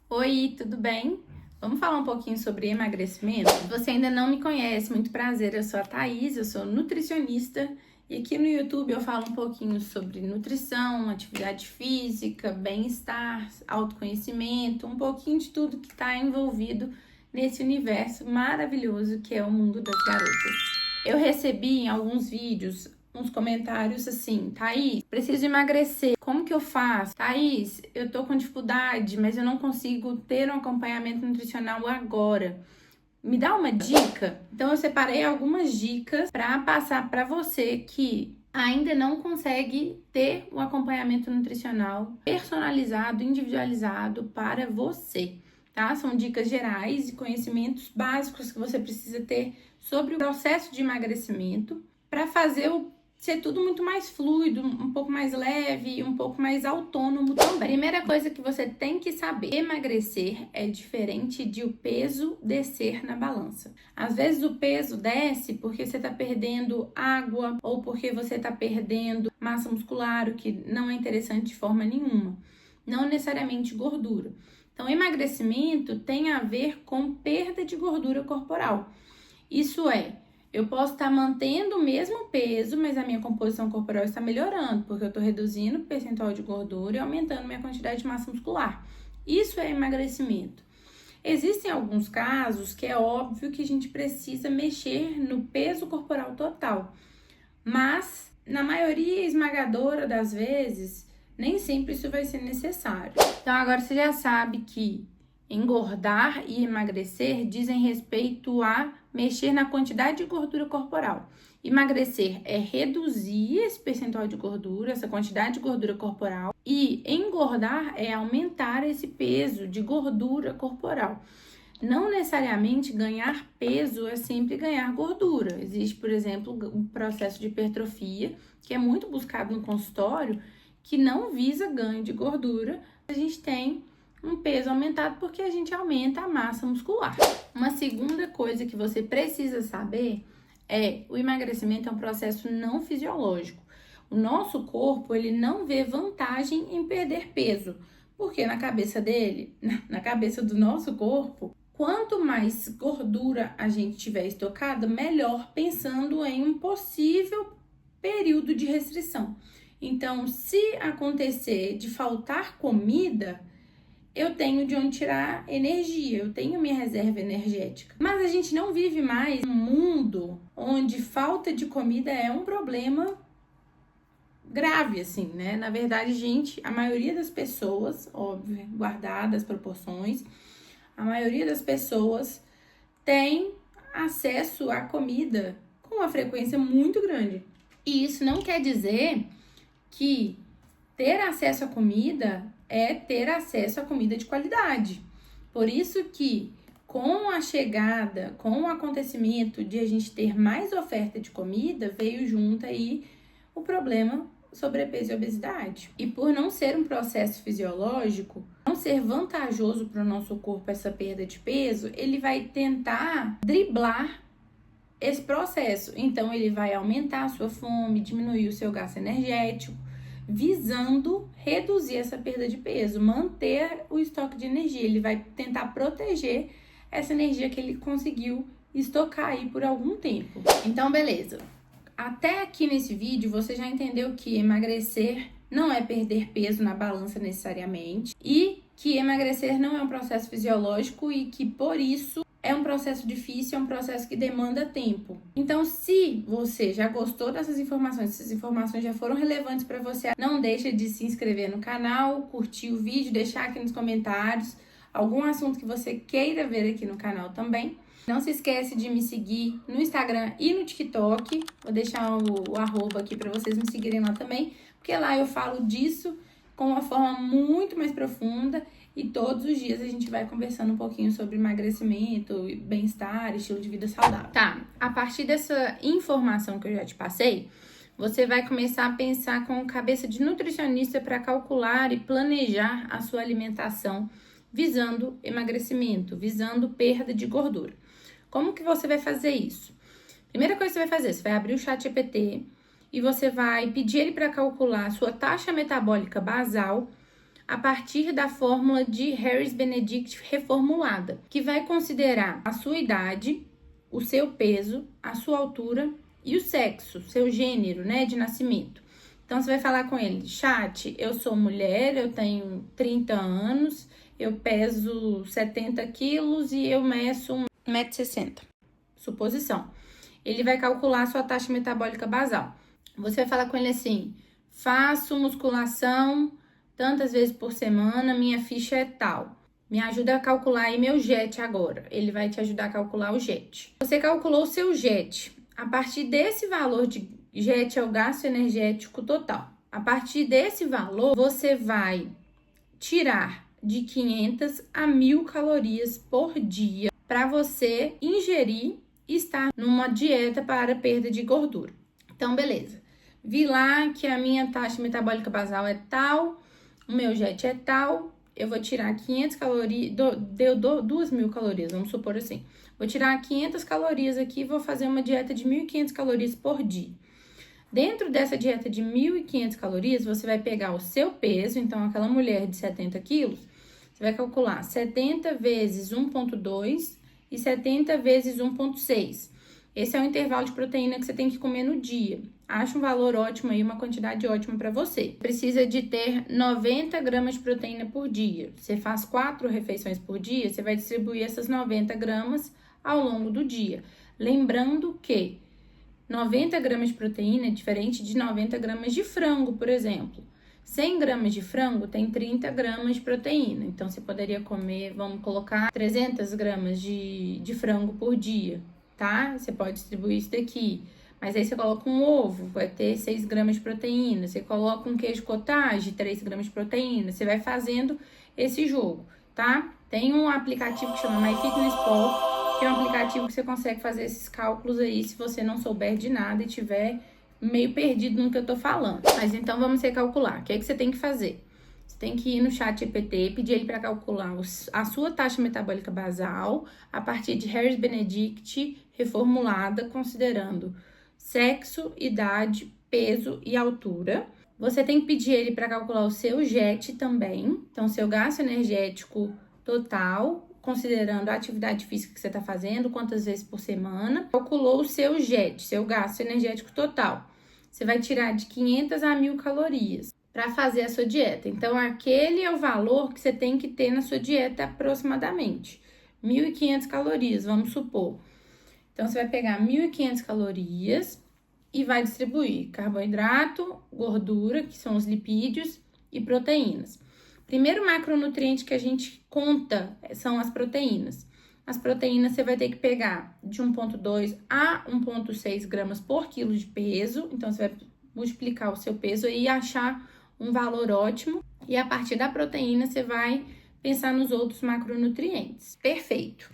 Oi, tudo bem? Vamos falar um pouquinho sobre emagrecimento? Se você ainda não me conhece, muito prazer, eu sou a Thaís, eu sou nutricionista e aqui no YouTube eu falo um pouquinho sobre nutrição, atividade física, bem-estar, autoconhecimento, um pouquinho de tudo que está envolvido nesse universo maravilhoso que é o mundo das garotas. Eu recebi em alguns vídeos uns comentários assim: Thaís, preciso emagrecer, como que eu faço? Thaís, eu tô com dificuldade, mas eu não consigo ter um acompanhamento nutricional agora. Me dá uma dica? Então eu separei algumas dicas para passar para você que ainda não consegue ter um acompanhamento nutricional personalizado, individualizado para você, tá? São dicas gerais e conhecimentos básicos que você precisa ter sobre o processo de emagrecimento para fazer ser tudo muito mais fluido, um pouco mais leve, um pouco mais autônomo também. Primeira coisa que você tem que saber: emagrecer é diferente de o peso descer na balança. Às vezes o peso desce porque você está perdendo água ou porque você está perdendo massa muscular, o que não é interessante de forma nenhuma. Não necessariamente gordura. Então, emagrecimento tem a ver com perda de gordura corporal. Isso é, eu posso estar mantendo o mesmo peso, mas a minha composição corporal está melhorando, porque eu estou reduzindo o percentual de gordura e aumentando minha quantidade de massa muscular. Isso é emagrecimento. Existem alguns casos que é óbvio que a gente precisa mexer no peso corporal total, mas na maioria esmagadora das vezes, nem sempre isso vai ser necessário. Então agora você já sabe que engordar e emagrecer dizem respeito a mexer na quantidade de gordura corporal. Emagrecer é reduzir esse percentual de gordura, essa quantidade de gordura corporal, e engordar é aumentar esse peso de gordura corporal. Não necessariamente ganhar peso é sempre ganhar gordura. Existe, por exemplo, um processo de hipertrofia, que é muito buscado no consultório, que não visa ganho de gordura. A gente tem um peso aumentado porque a gente aumenta a massa muscular. Uma segunda coisa que você precisa saber é: o emagrecimento é um processo não fisiológico. O nosso corpo, ele não vê vantagem em perder peso, porque na cabeça dele, na cabeça do nosso corpo, quanto mais gordura a gente tiver estocada, melhor, pensando em um possível período de restrição. Então, se acontecer de faltar comida, eu tenho de onde tirar energia, eu tenho minha reserva energética. Mas a gente não vive mais num mundo onde falta de comida é um problema grave, assim, né? Na verdade, gente, a maioria das pessoas, óbvio, guardadas as proporções, a maioria das pessoas tem acesso à comida com uma frequência muito grande. E isso não quer dizer que ter acesso à comida é ter acesso à comida de qualidade. Por isso que, com a chegada, com o acontecimento de a gente ter mais oferta de comida, veio junto aí o problema sobrepeso e obesidade. E por não ser um processo fisiológico, não ser vantajoso para o nosso corpo essa perda de peso, ele vai tentar driblar esse processo. Então, ele vai aumentar a sua fome, diminuir o seu gasto energético, visando reduzir essa perda de peso, manter o estoque de energia. Ele vai tentar proteger essa energia que ele conseguiu estocar aí por algum tempo. Então, beleza. Até aqui nesse vídeo, você já entendeu que emagrecer não é perder peso na balança necessariamente, e que emagrecer não é um processo fisiológico e que, por isso, é um processo difícil, é um processo que demanda tempo. Então, se você já gostou dessas informações, se essas informações já foram relevantes para você, não deixa de se inscrever no canal, curtir o vídeo, deixar aqui nos comentários algum assunto que você queira ver aqui no canal também. Não se esquece de me seguir no Instagram e no TikTok. Vou deixar o arroba aqui para vocês me seguirem lá também, porque lá eu falo disso com uma forma muito mais profunda e todos os dias a gente vai conversando um pouquinho sobre emagrecimento, bem-estar, estilo de vida saudável. Tá, a partir dessa informação que eu já te passei, você vai começar a pensar com cabeça de nutricionista para calcular e planejar a sua alimentação visando emagrecimento, visando perda de gordura. Como que você vai fazer isso? Primeira coisa que você vai fazer, você vai abrir o ChatGPT e você vai pedir ele para calcular a sua taxa metabólica basal a partir da fórmula de Harris-Benedict reformulada, que vai considerar a sua idade, o seu peso, a sua altura e o sexo, seu gênero, né, de nascimento. Então, você vai falar com ele: chat, eu sou mulher, eu tenho 30 anos, eu peso 70 quilos e eu meço 1,60 m. Suposição. Ele vai calcular a sua taxa metabólica basal. Você vai falar com ele assim: faço musculação tantas vezes por semana, minha ficha é tal. Me ajuda a calcular aí meu JET agora. Ele vai te ajudar a calcular o JET. Você calculou o seu JET. A partir desse valor de JET é o gasto energético total. A partir desse valor, você vai tirar de 500 a 1.000 calorias por dia para você ingerir e estar numa dieta para perda de gordura. Então, beleza. Vi lá que a minha taxa metabólica basal é tal, o meu JET é tal, eu vou tirar 500 calorias, deu 2.000 calorias, vamos supor assim. Vou tirar 500 calorias aqui e vou fazer uma dieta de 1.500 calorias por dia. Dentro dessa dieta de 1.500 calorias, você vai pegar o seu peso, então aquela mulher de 70 quilos, você vai calcular 70 vezes 1,2 e 70 vezes 1,6. Esse é o intervalo de proteína que você tem que comer no dia. Acha um valor ótimo aí, uma quantidade ótima para você. Precisa de ter 90 gramas de proteína por dia. Você faz 4 refeições por dia, você vai distribuir essas 90 gramas ao longo do dia. Lembrando que 90 gramas de proteína é diferente de 90 gramas de frango, por exemplo. 100 gramas de frango tem 30 gramas de proteína. Então, você poderia comer, vamos colocar 300 gramas de frango por dia, tá? Você pode distribuir isso daqui. Mas aí você coloca um ovo, vai ter 6 gramas de proteína. Você coloca um queijo cottage, 3 gramas de proteína. Você vai fazendo esse jogo, tá? Tem um aplicativo que chama MyFitnessPal, que é um aplicativo que você consegue fazer esses cálculos aí se você não souber de nada e tiver meio perdido no que eu tô falando. Mas então vamos recalcular. O que é que você tem que fazer? Você tem que ir no ChatGPT, pedir ele para calcular a sua taxa metabólica basal a partir de Harris-Benedict reformulada, considerando sexo, idade, peso e altura. Você tem que pedir ele para calcular o seu JET também, então seu gasto energético total, considerando a atividade física que você está fazendo, quantas vezes por semana. Calculou o seu JET, seu gasto energético total. Você vai tirar de 500 a 1.000 calorias para fazer a sua dieta. Então, aquele é o valor que você tem que ter na sua dieta aproximadamente. 1.500 calorias, vamos supor. Então, você vai pegar 1.500 calorias e vai distribuir carboidrato, gordura, que são os lipídios, e proteínas. Primeiro macronutriente que a gente conta são as proteínas. As proteínas você vai ter que pegar de 1,2 a 1,6 gramas por quilo de peso. Então, você vai multiplicar o seu peso e achar um valor ótimo. E a partir da proteína, você vai pensar nos outros macronutrientes. Perfeito!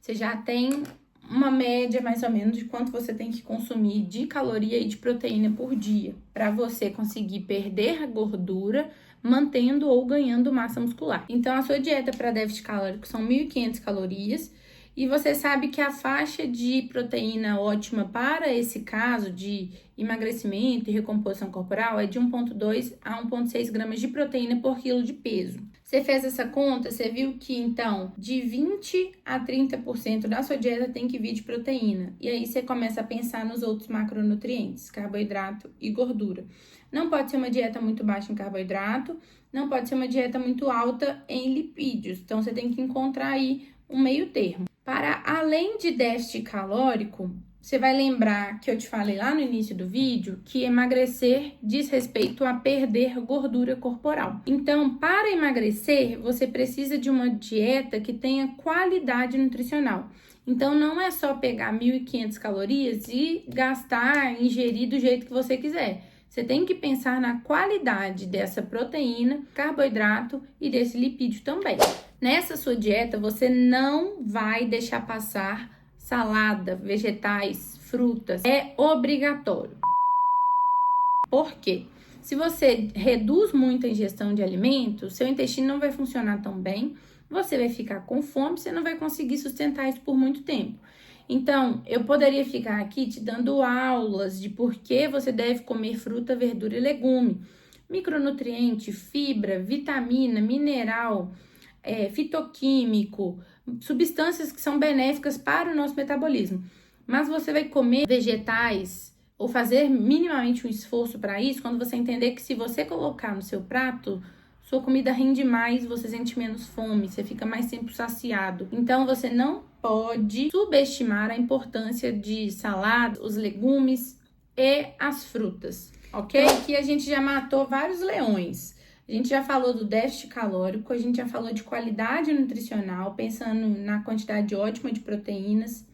Você já tem uma média mais ou menos de quanto você tem que consumir de caloria e de proteína por dia para você conseguir perder a gordura, mantendo ou ganhando massa muscular. Então, a sua dieta para déficit calórico são 1.500 calorias e você sabe que a faixa de proteína ótima para esse caso de emagrecimento e recomposição corporal é de 1,2 a 1,6 gramas de proteína por quilo de peso. Você fez essa conta, você viu que, então, de 20 a 30% da sua dieta tem que vir de proteína. E aí você começa a pensar nos outros macronutrientes, carboidrato e gordura. Não pode ser uma dieta muito baixa em carboidrato, não pode ser uma dieta muito alta em lipídios. Então, você tem que encontrar aí um meio termo. Para além de déficit calórico, você vai lembrar que eu te falei lá no início do vídeo que emagrecer diz respeito a perder gordura corporal. Então, para emagrecer, você precisa de uma dieta que tenha qualidade nutricional. Então, não é só pegar 1.500 calorias e gastar, ingerir do jeito que você quiser. Você tem que pensar na qualidade dessa proteína, carboidrato e desse lipídio também. Nessa sua dieta, você não vai deixar passar salada, vegetais, frutas. É obrigatório. Por quê? Se você reduz muito a ingestão de alimentos, seu intestino não vai funcionar tão bem, você vai ficar com fome, você não vai conseguir sustentar isso por muito tempo. Então, eu poderia ficar aqui te dando aulas de por que você deve comer fruta, verdura e legume. micronutriente, fibra, vitamina, mineral, fitoquímico, substâncias que são benéficas para o nosso metabolismo. Mas você vai comer vegetais ou fazer minimamente um esforço para isso quando você entender que se você colocar no seu prato, sua comida rende mais, você sente menos fome, você fica mais tempo saciado. Então você não pode subestimar a importância de salada, os legumes e as frutas, ok? Aqui a gente já matou vários leões. A gente já falou do déficit calórico, a gente já falou de qualidade nutricional, pensando na quantidade ótima de proteínas.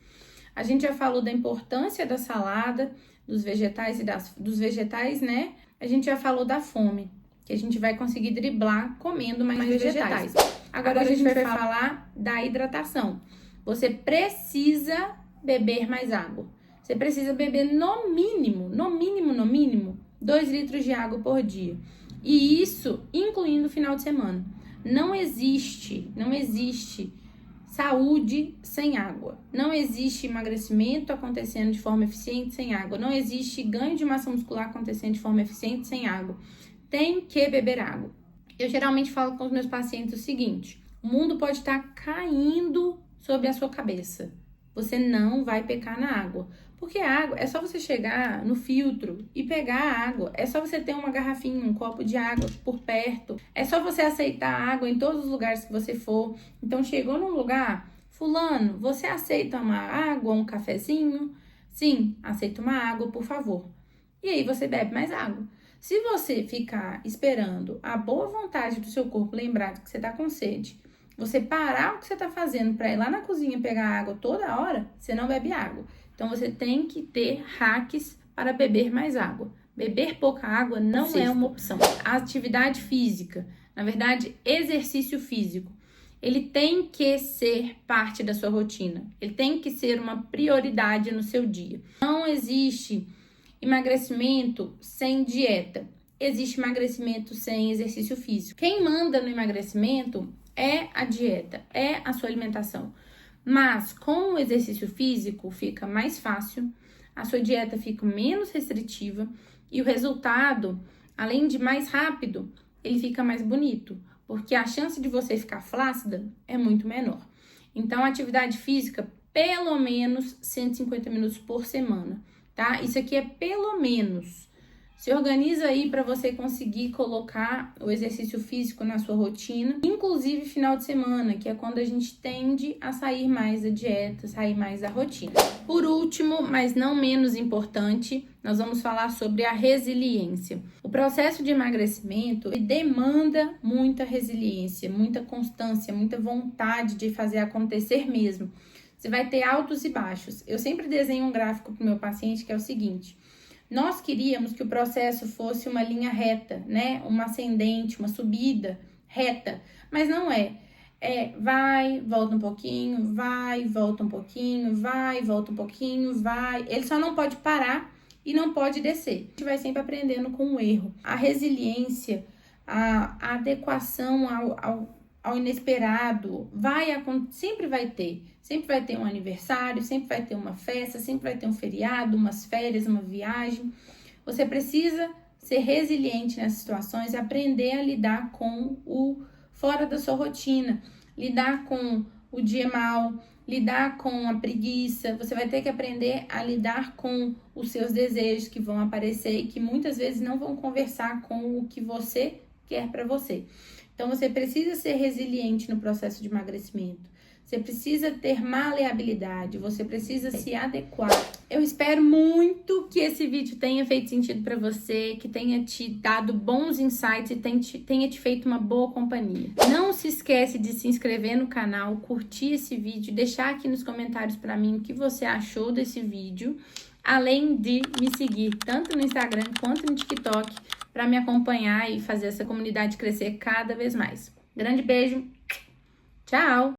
A gente já falou da importância da salada, dos vegetais dos vegetais, né? A gente já falou da fome, que a gente vai conseguir driblar comendo mais vegetais. Agora a gente vai falar da hidratação. Você precisa beber mais água. Você precisa beber no mínimo, 2 litros de água por dia. E isso incluindo o final de semana. Não existe saúde sem água. Não existe emagrecimento acontecendo de forma eficiente sem água. Não existe ganho de massa muscular acontecendo de forma eficiente sem água. Tem que beber água. Eu geralmente falo com os meus pacientes o seguinte: o mundo pode estar caindo sobre a sua cabeça. Você não vai pecar na água. Porque a água, é só você chegar no filtro e pegar a água. É só você ter uma garrafinha, um copo de água por perto. É só você aceitar a água em todos os lugares que você for. Então, chegou num lugar, fulano, você aceita uma água, um cafezinho? Sim, aceita uma água, por favor. E aí você bebe mais água. Se você ficar esperando a boa vontade do seu corpo lembrar que você tá com sede, você parar o que você tá fazendo para ir lá na cozinha pegar água toda hora, você não bebe água. Então, você tem que ter hacks para beber mais água. Beber pouca água não é uma opção. A atividade física, na verdade, exercício físico, ele tem que ser parte da sua rotina. Ele tem que ser uma prioridade no seu dia. Não existe emagrecimento sem dieta. Existe emagrecimento sem exercício físico. Quem manda no emagrecimento é a dieta, é a sua alimentação. Mas com o exercício físico fica mais fácil, a sua dieta fica menos restritiva e o resultado, além de mais rápido, ele fica mais bonito, porque a chance de você ficar flácida é muito menor. Então, a atividade física, pelo menos 150 minutos por semana, tá? Isso aqui é pelo menos. Se organiza aí para você conseguir colocar o exercício físico na sua rotina, inclusive final de semana, que é quando a gente tende a sair mais da dieta, sair mais da rotina. Por último, mas não menos importante, nós vamos falar sobre a resiliência. O processo de emagrecimento demanda muita resiliência, muita constância, muita vontade de fazer acontecer mesmo. Você vai ter altos e baixos. Eu sempre desenho um gráfico para o meu paciente que é o seguinte: nós queríamos que o processo fosse uma linha reta, né? Uma ascendente, uma subida reta, mas não é. Vai, volta um pouquinho, vai, volta um pouquinho, vai, volta um pouquinho, vai. Ele só não pode parar e não pode descer. A gente vai sempre aprendendo com o erro. A resiliência, a adequação ao inesperado, sempre vai ter. Sempre vai ter um aniversário, sempre vai ter uma festa, sempre vai ter um feriado, umas férias, uma viagem. Você precisa ser resiliente nessas situações e aprender a lidar com o fora da sua rotina, lidar com o dia mal, lidar com a preguiça. Você vai ter que aprender a lidar com os seus desejos que vão aparecer e que muitas vezes não vão conversar com o que você quer para você. Então, você precisa ser resiliente no processo de emagrecimento. Você precisa ter maleabilidade, você precisa se adequar. Eu espero muito que esse vídeo tenha feito sentido para você, que tenha te dado bons insights e tenha te feito uma boa companhia. Não se esquece de se inscrever no canal, curtir esse vídeo, deixar aqui nos comentários para mim o que você achou desse vídeo, além de me seguir tanto no Instagram quanto no TikTok para me acompanhar e fazer essa comunidade crescer cada vez mais. Grande beijo, tchau!